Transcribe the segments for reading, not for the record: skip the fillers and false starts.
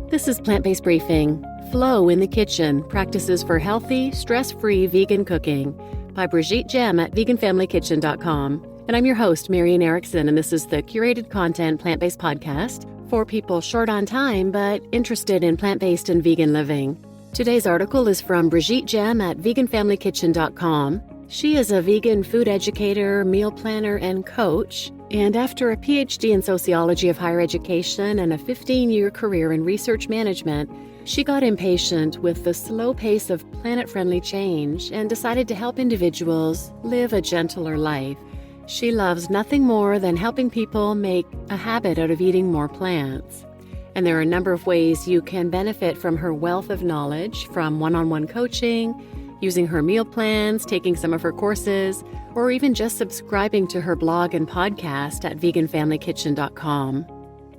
This is Plant-Based Briefing, Flow in the Kitchen, Practices for Healthy, Stress-Free Vegan Cooking by Brigitte Gemme at veganfamilykitchen.com. And I'm your host, Marian Erickson, and this is the curated content plant-based podcast for people short on time but interested in plant-based and vegan living. Today's article is from Brigitte Gemme at veganfamilykitchen.com. She is a vegan food educator, meal planner, and coach. And after a PhD in sociology of higher education and a 15-year career in research management, she got impatient with the slow pace of planet-friendly change and decided to help individuals live a gentler life. She loves nothing more than helping people make a habit out of eating more plants. And there are a number of ways you can benefit from her wealth of knowledge, from one-on-one coaching, using her meal plans, taking some of her courses, or even just subscribing to her blog and podcast at veganfamilykitchen.com.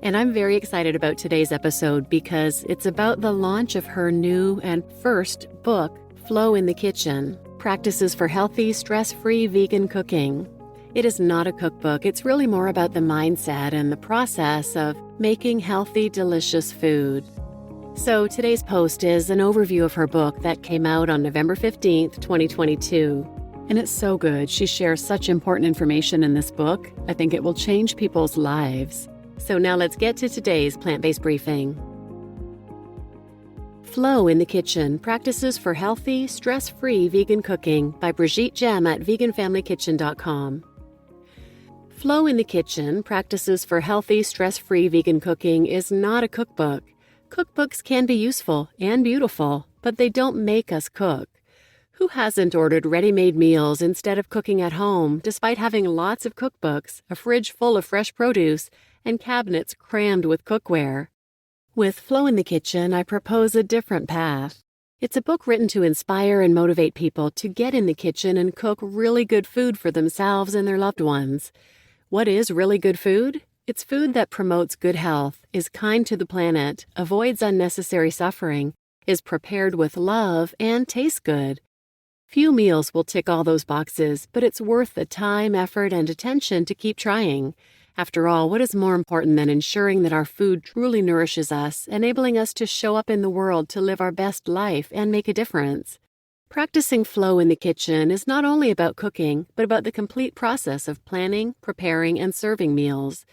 And I'm very excited about today's episode because it's about the launch of her new and first book, Flow in the Kitchen, Practices for Healthy, Stress-Free Vegan Cooking. It is not a cookbook. It's really more about the mindset and the process of making healthy, delicious food. So today's post is an overview of her book that came out on November 15th, 2022. And it's so good. She shares such important information in this book. I think it will change people's lives. So now let's get to today's plant-based briefing. Flow in the Kitchen, Practices for Healthy, Stress-Free Vegan Cooking by Brigitte Gemme at veganfamilykitchen.com. Flow in the Kitchen, Practices for Healthy, Stress-Free Vegan Cooking is not a cookbook. Cookbooks can be useful and beautiful, but they don't make us cook. Who hasn't ordered ready-made meals instead of cooking at home, despite having lots of cookbooks, a fridge full of fresh produce, and cabinets crammed with cookware? With Flow in the Kitchen, I propose a different path. It's a book written to inspire and motivate people to get in the kitchen and cook really good food for themselves and their loved ones. What is really good food? It's food that promotes good health, is kind to the planet, avoids unnecessary suffering, is prepared with love, and tastes good. Few meals will tick all those boxes, but it's worth the time, effort, and attention to keep trying. After all, what is more important than ensuring that our food truly nourishes us, enabling us to show up in the world to live our best life and make a difference? Practicing flow in the kitchen is not only about cooking, but about the complete process of planning, preparing, and serving meals.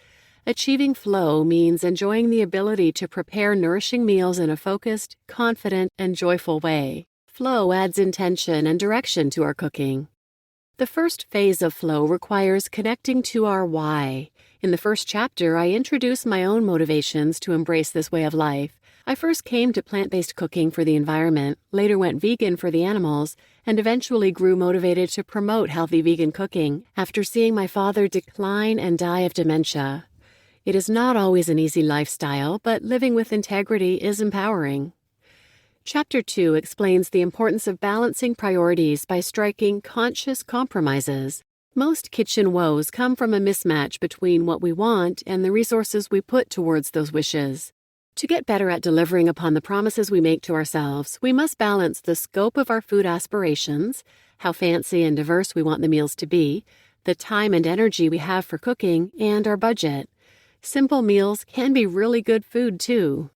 Achieving flow means enjoying the ability to prepare nourishing meals in a focused, confident, and joyful way. Flow adds intention and direction to our cooking. The first phase of flow requires connecting to our why. In the first chapter, I introduce my own motivations to embrace this way of life. I first came to plant-based cooking for the environment, later went vegan for the animals, and eventually grew motivated to promote healthy vegan cooking after seeing my father decline and die of dementia. It is not always an easy lifestyle, but living with integrity is empowering. Chapter 2 explains the importance of balancing priorities by striking conscious compromises. Most kitchen woes come from a mismatch between what we want and the resources we put towards those wishes. To get better at delivering upon the promises we make to ourselves, we must balance the scope of our food aspirations, how fancy and diverse we want the meals to be, the time and energy we have for cooking, and our budget. Simple meals can be really good food, too.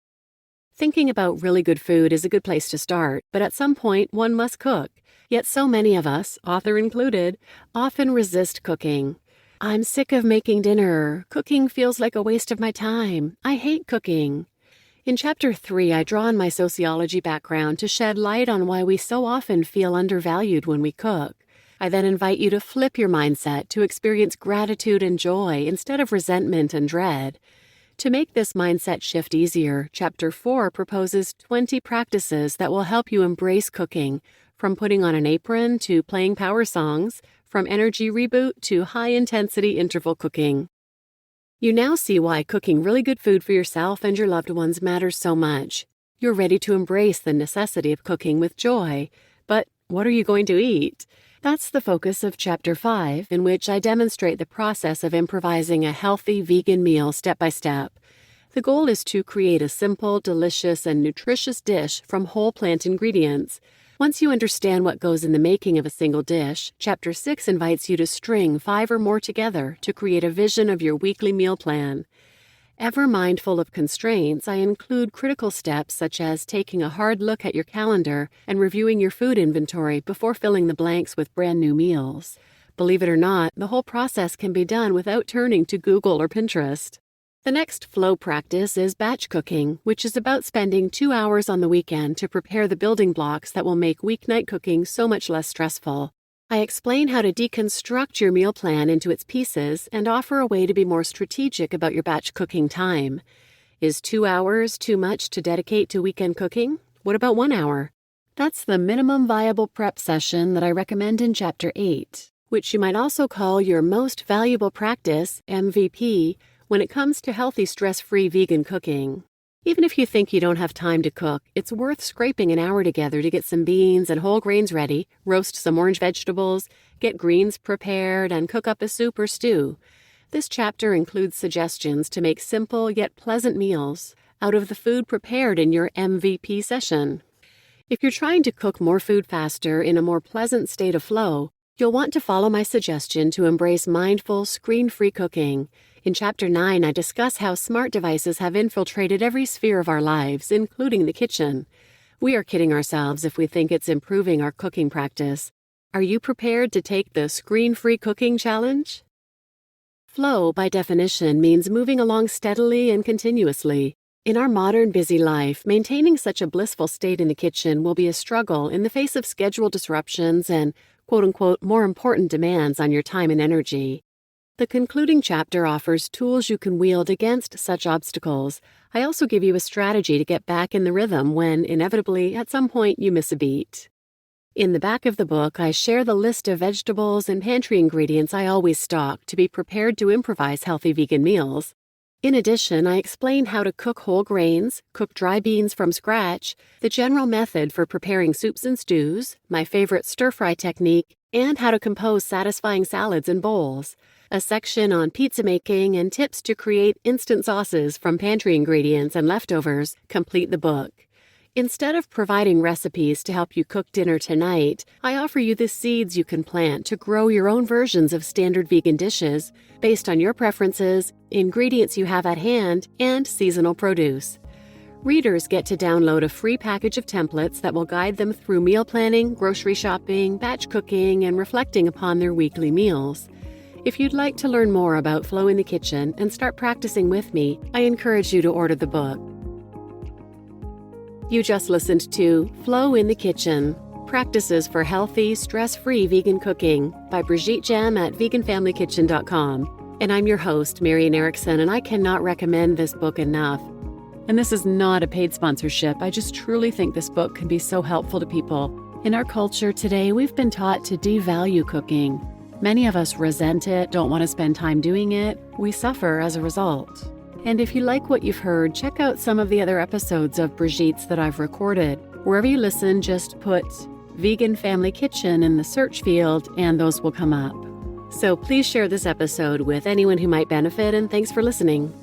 Thinking about really good food is a good place to start, but at some point one must cook. Yet so many of us, author included, often resist cooking. I'm sick of making dinner. Cooking feels like a waste of my time. I hate cooking. In Chapter 3, I draw on my sociology background to shed light on why we so often feel undervalued when we cook. I then invite you to flip your mindset to experience gratitude and joy instead of resentment and dread. To make this mindset shift easier, Chapter 4 proposes 20 practices that will help you embrace cooking, from putting on an apron to playing power songs, from energy reboot to high-intensity interval cooking. You now see why cooking really good food for yourself and your loved ones matters so much. You're ready to embrace the necessity of cooking with joy, but what are you going to eat? That's the focus of Chapter 5, in which I demonstrate the process of improvising a healthy vegan meal step by step. The goal is to create a simple, delicious, and nutritious dish from whole plant ingredients. Once you understand what goes in the making of a single dish, Chapter 6 invites you to string 5 or more together to create a vision of your weekly meal plan. Ever mindful of constraints, I include critical steps such as taking a hard look at your calendar and reviewing your food inventory before filling the blanks with brand new meals. Believe it or not, the whole process can be done without turning to Google or Pinterest. The next flow practice is batch cooking, which is about spending 2 hours on the weekend to prepare the building blocks that will make weeknight cooking so much less stressful. I explain how to deconstruct your meal plan into its pieces and offer a way to be more strategic about your batch cooking time. Is 2 hours too much to dedicate to weekend cooking? What about 1 hour? That's the minimum viable prep session that I recommend in Chapter 8, which you might also call your most valuable practice, MVP, when it comes to healthy, stress-free vegan cooking. Even if you think you don't have time to cook, it's worth scraping an hour together to get some beans and whole grains ready, roast some orange vegetables, get greens prepared, and cook up a soup or stew. This chapter includes suggestions to make simple yet pleasant meals out of the food prepared in your MVP session. If you're trying to cook more food faster in a more pleasant state of flow, you'll want to follow my suggestion to embrace mindful, screen-free cooking. In Chapter 9, I discuss how smart devices have infiltrated every sphere of our lives, including the kitchen. We are kidding ourselves if we think it's improving our cooking practice. Are you prepared to take the screen-free cooking challenge? Flow, by definition, means moving along steadily and continuously. In our modern busy life, maintaining such a blissful state in the kitchen will be a struggle in the face of schedule disruptions and quote-unquote more important demands on your time and energy. The concluding chapter offers tools you can wield against such obstacles. I also give you a strategy to get back in the rhythm when, inevitably, at some point you miss a beat. In the back of the book, I share the list of vegetables and pantry ingredients I always stock to be prepared to improvise healthy vegan meals. In addition, I explain how to cook whole grains, cook dry beans from scratch, the general method for preparing soups and stews, my favorite stir-fry technique, and how to compose satisfying salads and bowls. A section on pizza making and tips to create instant sauces from pantry ingredients and leftovers complete the book. Instead of providing recipes to help you cook dinner tonight, I offer you the seeds you can plant to grow your own versions of standard vegan dishes based on your preferences, ingredients you have at hand, and seasonal produce. Readers get to download a free package of templates that will guide them through meal planning, grocery shopping, batch cooking, and reflecting upon their weekly meals. If you'd like to learn more about Flow in the Kitchen and start practicing with me, I encourage you to order the book. You just listened to Flow in the Kitchen, Practices for Healthy, Stress-Free Vegan Cooking by Brigitte Gemme at veganfamilykitchen.com. And I'm your host, Marian Erickson, and I cannot recommend this book enough. And this is not a paid sponsorship. I just truly think this book can be so helpful to people. In our culture today, we've been taught to devalue cooking. Many of us resent it, don't want to spend time doing it. We suffer as a result. And if you like what you've heard, check out some of the other episodes of Brigitte's that I've recorded. Wherever you listen, just put Vegan Family Kitchen in the search field and those will come up. So please share this episode with anyone who might benefit, and thanks for listening.